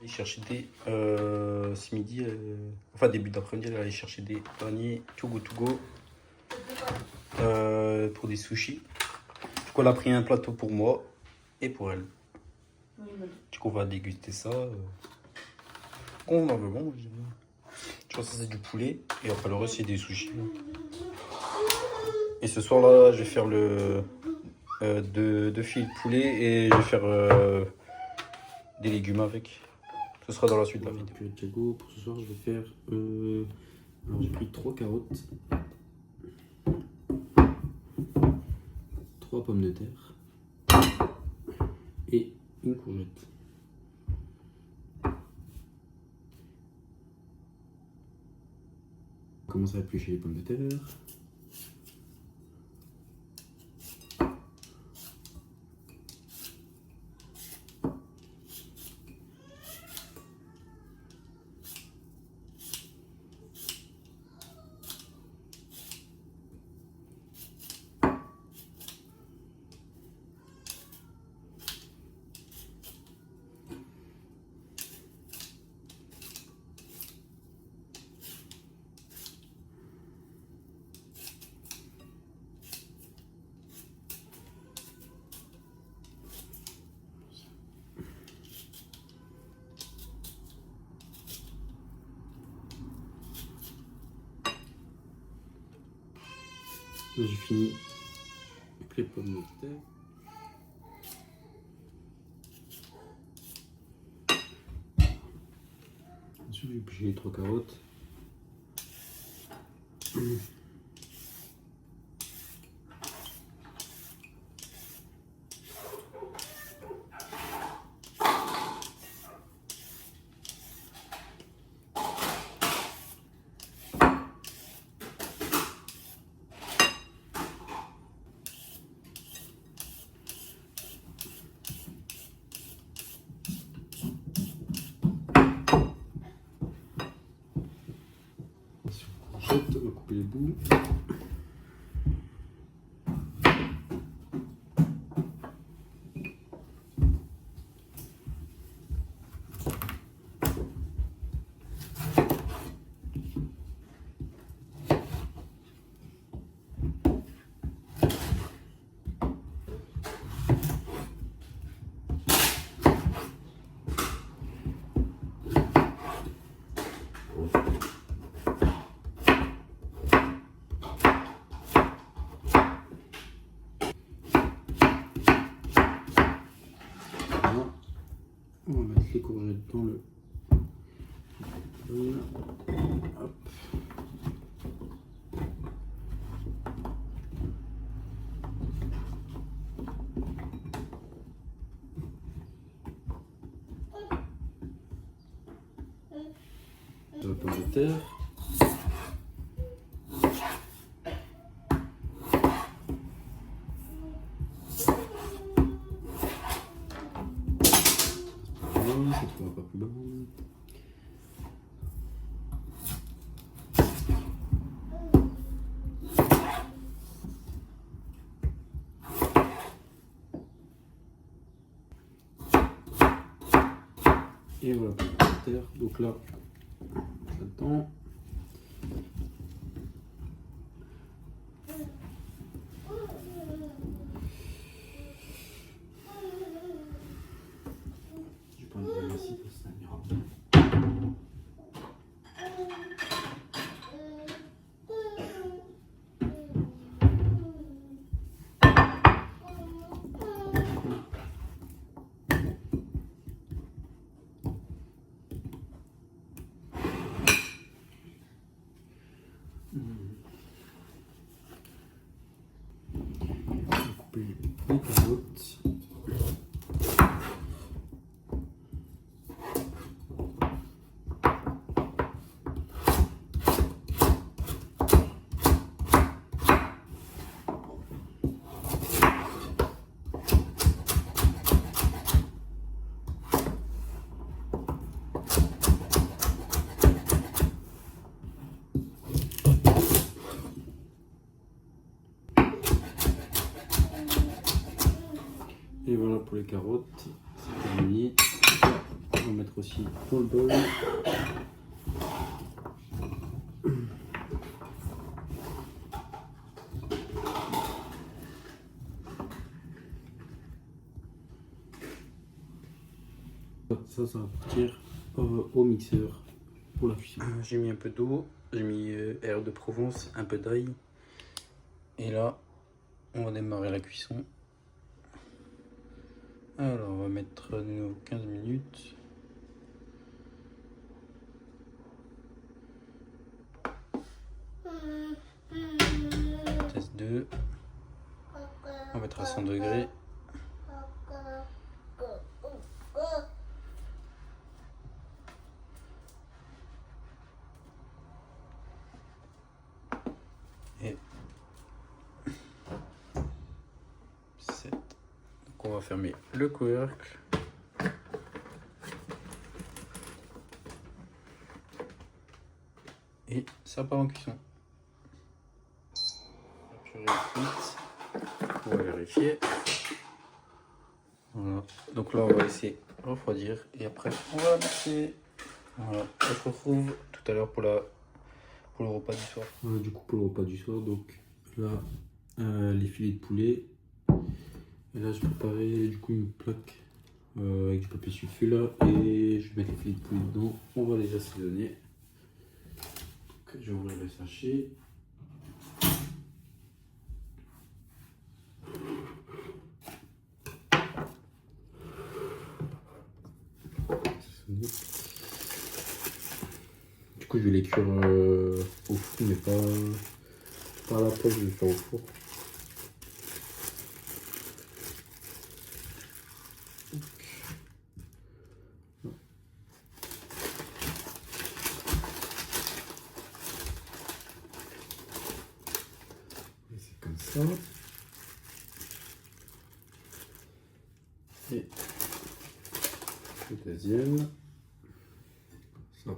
Aller chercher des. Ce midi, enfin début d'après-midi, elle est allée chercher des paniers Too Good To Go pour des sushis. Du coup, elle a pris un plateau pour moi et pour elle. Du coup, on va déguster ça. Convenablement, je dirais. Tu vois, ça c'est du poulet et après le reste c'est des sushis. Et ce soir là, je vais faire deux filets de poulet et je vais faire des légumes avec. Ce sera dans la suite de la vidéo. Puis Thiago, pour ce soir, je vais faire. Alors, j'ai pris 3 carottes, 3 pommes de terre et une courgette. On commence à éplucher les pommes de terre. J'ai fini avec les pommes de terre. Ensuite, j'ai épluché les 3 carottes. Courgette, on va couper les bouts. On va mettre les courgettes dans le bol. Hop. La pomme de terre. Cette fois pas plus bonne. Et voilà, pomme de terre. Donc là, là-dedans. Je prends une pomme ici, ça ira. Couper les carottes. Voilà pour les carottes, c'est terminé. On va mettre aussi dans le bol. Ça va partir au mixeur pour la cuisson. J'ai mis un peu d'eau, j'ai mis herbe de Provence, un peu d'ail. Et là, on va démarrer la cuisson. Alors, on va mettre nos 15 minutes. Test 2. On va mettre à 100 degrés. Et 7. Donc on va fermer le couvercle. Et ça part en cuisson. La purée est cuite. On va vérifier. Voilà. Donc là on va laisser refroidir et après on va mixer. Voilà. On se retrouve tout à l'heure pour le repas du soir. Voilà, du coup pour le repas du soir, donc là les filets de poulet. Et là je préparais du coup une plaque avec du papier sulfure là, et je vais mettre les filets de poulet dedans. On va les assaisonner. Donc, je vais ouvrir le sachet. Du coup je vais les cuire au four, mais pas à la poêle, je vais le faire au four. Et c'est comme ça. Et le deuxième. Ça.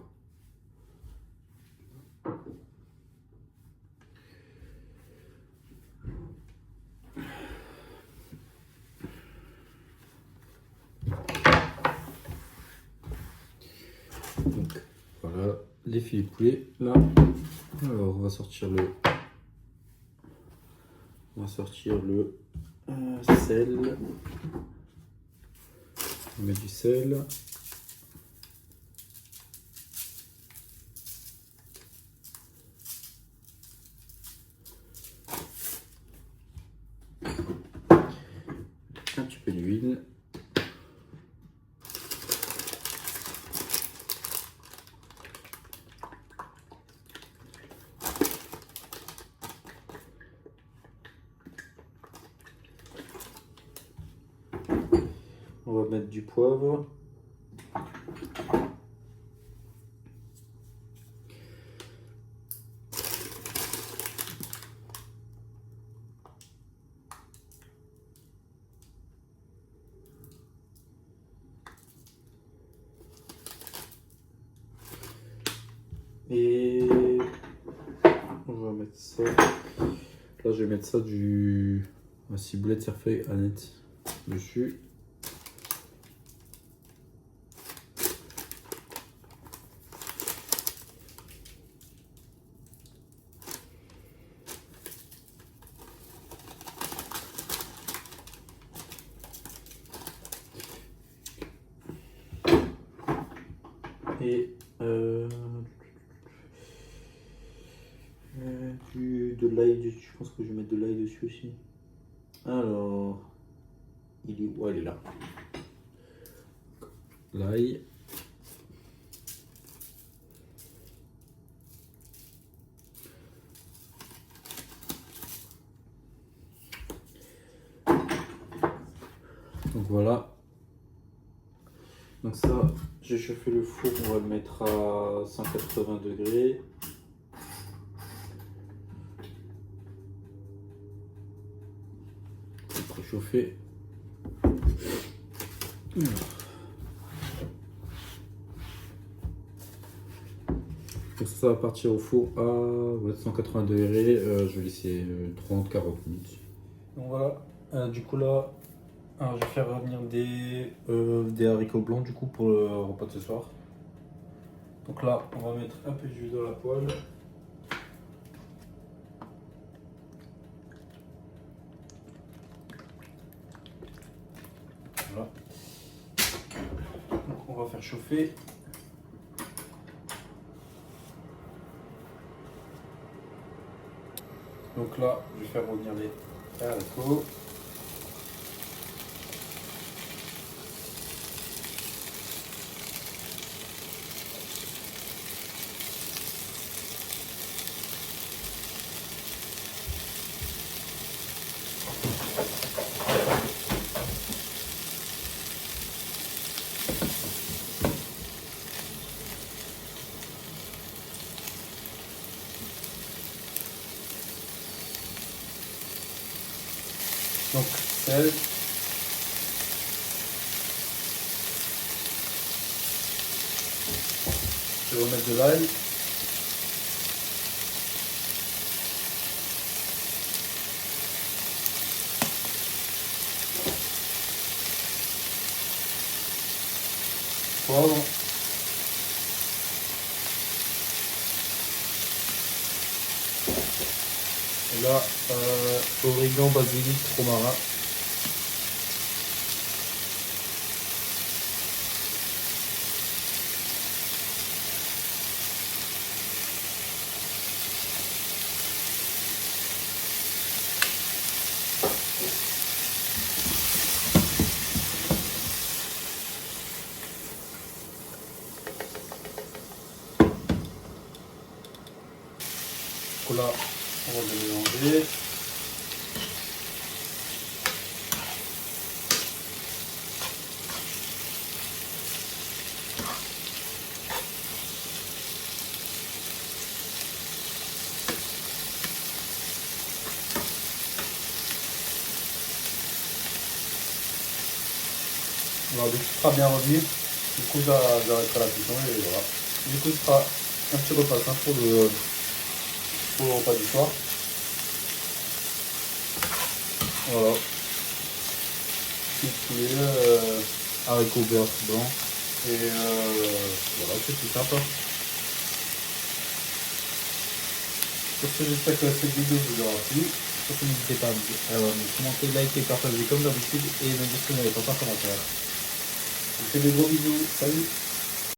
Donc voilà les filets de poulet là. Alors on va sortir le sel. On met du sel. Un petit peu d'huile. On va mettre du poivre. Et on va mettre ça. Là, je vais mettre ça un ciboulette cerfeuil Annette dessus. Et de l'ail dessus. Je pense que je vais mettre de l'ail dessus aussi. Alors, il est où? Il est là. L'ail. Donc voilà. Donc ça, j'ai chauffé le four, on va le mettre à 180 degrés. Préchauffé. Donc ça va partir au four à 180 degrés. Je vais laisser 30-40 minutes. Donc voilà, du coup là, Alors je vais faire revenir des haricots blancs du coup pour le repas de ce soir. Donc là on va mettre un peu d'huile dans la poêle. Voilà. Donc on va faire chauffer. Donc là je vais faire revenir les haricots. Donc sel. Je vais remettre de l'ail. Poivre. Et là, origan, basilic, romarin. Donc là, on va le mélanger. Alors dès qu'il sera bien revenu, du coup j'arrêterai la cuisson et voilà. Du coup ce sera un petit repas simple pour le repas du soir. Voilà. Petit poulet, haricots verts blancs. Et voilà, c'est tout simple. Sur ce, j'espère que cette vidéo vous aura plu. Surtout n'hésitez pas à me commenter, liker, partager comme d'habitude et me dire ce que vous n'avez pas en commentaire. Je vous fais des gros bisous, salut!